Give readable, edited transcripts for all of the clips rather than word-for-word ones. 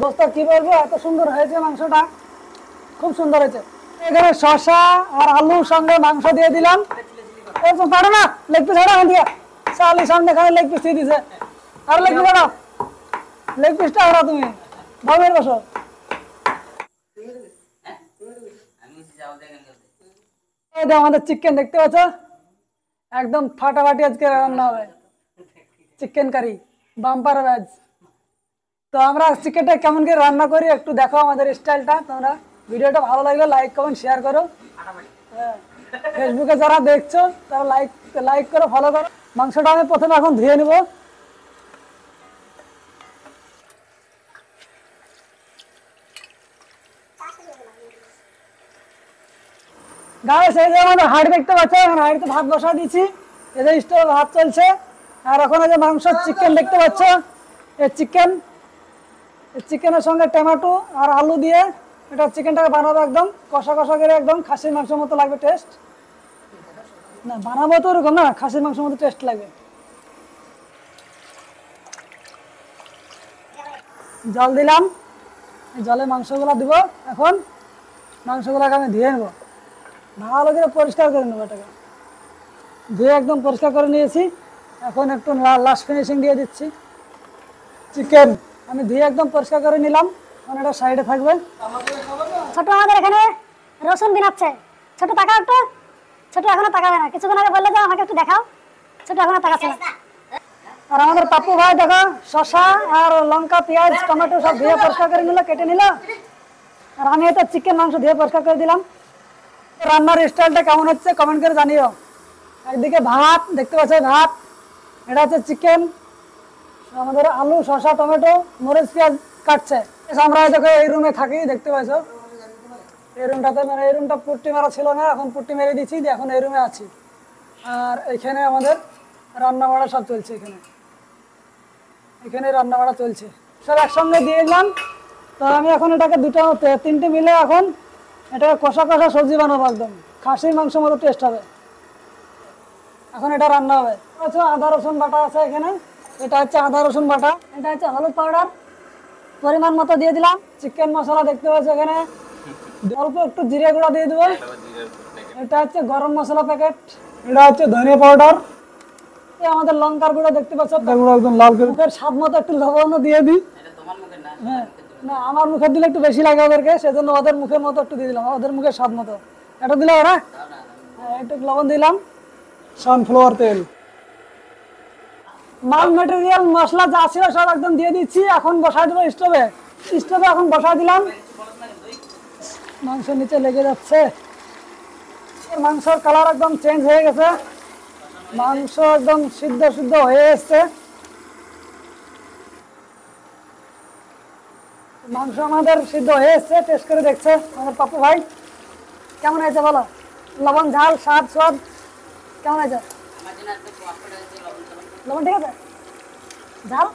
দোস্ত কি বলবো, এত সুন্দর হয়েছে মাংসটা, খুব সুন্দর হয়েছে। এখানে শসা আর আলুর সঙ্গে মাংস দিয়ে দিলাম। পারো না লেগ পিস হারা দিয়ে চালি সামনে খানে লেগ পিস দিয়ে দিছে। আর লেগ পিস হারাও, লেগ পিসটা হারা তুমি ভাবের বসো। আমাদের চিকেন দেখতে পাচ্ছ, একদম ফাটাফাটি আজকে রান্না হবে চিকেন কারি, বাম্পার ভেজ। তো আমরা চিকেনটা কেমন করে রান্না করি একটু দেখো আমাদের স্টাইলটা। তোমরা ভিডিওটা ভালো লাগলে লাইক কমেন্ট শেয়ার করো। ফেসবুকে যারা দেখছো তারা লাইক করো, ফলো করো। মাংসটা আমি প্রথমে এখন ধুয়ে নেব। গাইস এই যে আমাদের হাঁড়ি দেখতে পাচ্ছ, এখন হাঁড়িতে ভাত বসা দিয়েছি, এই যে স্টোভে ভাত চলছে। আর এখন এই যে মাংস চিকেন দেখতে পাচ্ছ, এই চিকেনের সঙ্গে টমেটো আর আলু দিয়ে এটা চিকেনটাকে বানাবো একদম কষা কষা করে, একদম খাসির মাংসের মতো লাগবে টেস্ট। না বানাবো তো ওরকম না, খাসির মাংসের মতো টেস্ট লাগবে। জল দিলাম, জলে মাংসগুলো দিব। এখন মাংসগুলোকে আমি ধুয়ে নেবো, ভালো করে পরিষ্কার করে নেবো। এটাকে ধুয়ে একদম পরিষ্কার করে নিয়েছি। এখন একটু লাস্ট ফিনিশিং দিয়ে দিচ্ছি। চিকেন আমি ধুয়ে একদম পরিষ্কার করে নিলাম, এখন এটা সাইডে থাকবে। ছোট আমাদের এখানে রসুন বিনাচ্ছে। ছোট তাকাও একটু, ছোট এখনো তাকাবে না, কিছুক্ষণ আগে বললে যে আমাকে একটু দেখাও, ছোট এখনো তাকাচ্ছে না। আর আমাদের পাপ্পু ভাই দেখো শসা আর লঙ্কা পেঁয়াজ টমেটো সব ধুয়ে পরিষ্কার করে নিল, কেটে নিল। আর আমি এটা চিকেন মাংস ধুয়ে পরিষ্কার করে দিলাম। রান্নার স্টাইলটা কেমন হচ্ছে কমেন্ট করে জানিও। একদিকে ভাত দেখতে পাচ্ছ, ভাত, এটা হচ্ছে চিকেন, আমাদের আলু শসা টমেটো মরিচ পেঁয়াজ কাটছে। আমরা দেখো এই রুমে থাকি, দেখতে পাচ্ছ এই রুমটাতে, মানে এই রুমটা পুট্টি মারা ছিল না, এখন পুট্টি মেরে দিচ্ছি, এখন এই রুমে আছি। আর এখানে আমাদের রান্না বাড়া সব চলছে, এখানে রান্না বাড়া চলছে সব একসঙ্গে দিয়ে দিলাম। তো আমি এখন এটাকে তিনটে মিলে এখন এটাকে কষা কষা সবজি বানাবো, একদম খাসির মাংস মতো টেস্ট হবে। এখন এটা রান্না হবে। আচ্ছা আদা রসুন বাটা আছে এখানে, এটা হচ্ছে আদা রসুন বাটা, এটা হচ্ছে হলুদ পাউডার পরিমাণ মতো দিয়ে দিলাম। চিকেন মশলা দেখতে পাচ্ছ এখানে, অল্প একটু জিরে গুঁড়া দিয়ে দেবো। এটা হচ্ছে গরম মশলা প্যাকেট, এটা হচ্ছে ধনিয়া পাউডার, আমাদের লঙ্কার গুঁড়ো দেখতে পাচ্ছ, একদম লাল করে। মুখের স্বাদ মতো একটু লবণ দিয়ে দিই। হ্যাঁ না আমার মুখের দিলে একটু বেশি লাগে ওদেরকে, সেজন্য ওদের মুখের মতো একটু দিয়ে দিলাম, ওদের মুখের স্বাদ মতো এটা দিলাম। ওরা একটু লবণ দিলাম, সানফ্লাওয়ার তেল, মাল মেটেরিয়াল মশলা যা ছিল সব একদম দিয়ে দিচ্ছি। এখন বসাই দেবো স্টোভে, এখন বসাই দিলাম। মাংস নিচে লেগে যাচ্ছে, মাংসর কালার একদম চেঞ্জ হয়ে গেছে, মাংস একদম সিদ্ধ হয়ে এসছে। মাংস আমাদের সিদ্ধ হয়ে এসছে, টেস্ট করে দেখছে আমাদের পাপ্পু ভাই। কেমন হয়েছে বলো, লবণ ঝাল স্বাদ কেমন হয়েছে? লবণ ঠিক আছে, ঝাল।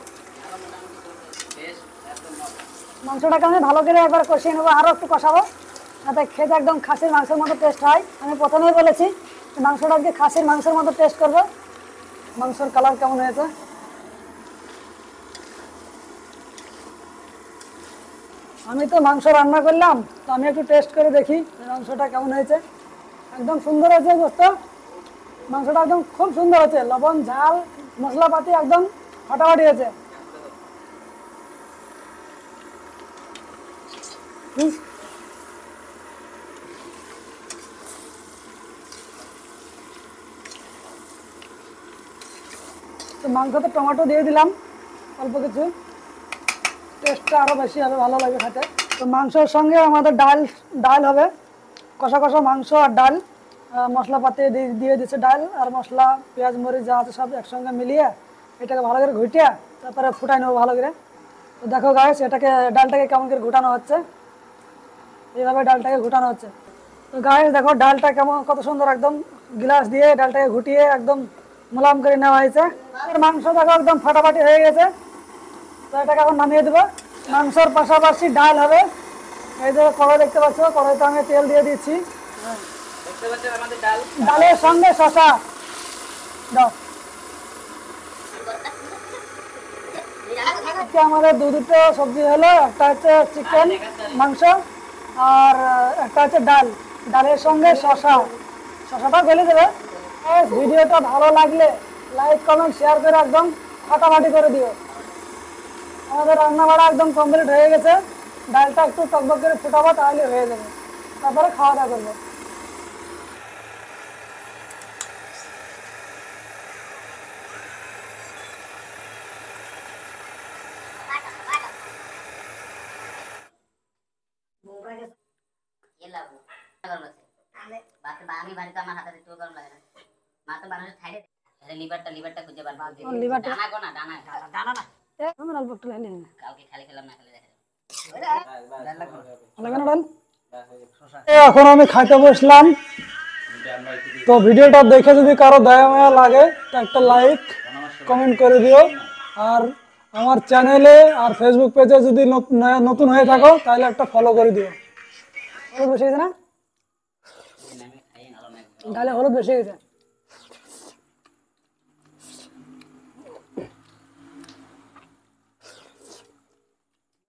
মাংসটাকে আমি ভালো করে একবার কষিয়ে নেবো, আরো একটু কষাবো যাতে খেতে একদম খাসির মাংসের মতো টেস্ট হয়। আমি প্রথমেই বলেছি মাংসটা আজকে খাসির মাংসের মতো টেস্ট করবো। মাংসের কালার কেমন হয়েছে, আমি তো মাংস রান্না করলাম, তো আমি একটু টেস্ট করে দেখি মাংসটা কেমন হয়েছে। একদম সুন্দর হয়েছে দোস্ত, মাংসটা একদম খুব সুন্দর হয়েছে, লবণ ঝাল মশলাপাতি একদম ফাটাফাটি হয়েছে। তো মাংসতে টমেটো দিয়ে দিলাম অল্প কিছু, টেস্টটা আরো বেশি হবে, ভালো লাগে খেতে। তো মাংসের সঙ্গে আমাদের ডাল হবে, কষা কষা মাংস আর ডাল, মশলাপাতি দিয়ে দিচ্ছে, ডাল আর মশলা পেঁয়াজ মরিচ যা আছে সব একসঙ্গে মিলিয়ে এটাকে ভালো করে ঘুটিয়ে তারপরে ফুটাই নেবো ভালো করে। তো দেখো গাইস ডালটাকে কেমন করে ঘুটানো হচ্ছে, এইভাবে ডালটাকে ঘুটানো হচ্ছে। তো গাইস দেখো ডালটা কত সুন্দর একদম গ্লাস দিয়ে ডালটাকে ঘুটিয়ে একদম মোলাম করে নেওয়া হয়েছে। আর মাংস দেখো একদম ফাটাফাটি হয়ে গেছে। তো এটাকে এখন নামিয়ে দেবো। মাংসর পাশাপাশি ডাল হবে, এই যে কড়াই দেখতে পাচ্ছ, কড়াইতে আমি তেল দিয়ে দিচ্ছি, ডালের সঙ্গে শসা দাও। আজকে আমাদের দুটো সবজি হলো, একটা হচ্ছে চিকেন মাংস আর একটা হচ্ছে ডাল, ডালের সঙ্গে শশাটা গলে দেবে। ভিডিওটা ভালো লাগলে লাইক কমেন্ট শেয়ার করে একদম ফাটাফাটি করে দিও। আমাদের রান্না বাড়া একদম কমপ্লিট হয়ে গেছে, ডালটা একটু টকবক করে ফুটাবো তাহলে হয়ে যাবে, তারপরে খাওয়া দাওয়া করবো। আমি বাড়িতে আমার হাতে দিতেও গরম লাগে না। মা তো বানানোর খাইলে লিভারটা খুঁজে বার করে ও, লিভারটা? ডানা গো না, ডানা না। আমার অল্প একটু লাইনে কাউকে খালি খেলাম না, খালি দেখে এখন আমি খাইতে বসলাম। তো ভিডিওটা দেখে যদি কারো দয়া মায়া লাগে তো একটা লাইক কমেন্ট করে দিও, আর আমার চ্যানেলে আর ফেসবুক পেজে যদি নতুন হয়ে থাকো তাহলে একটা ফলো করে দিও। হলুদ বেশি গেছে না? ডালে হলুদ বেশি গেছে।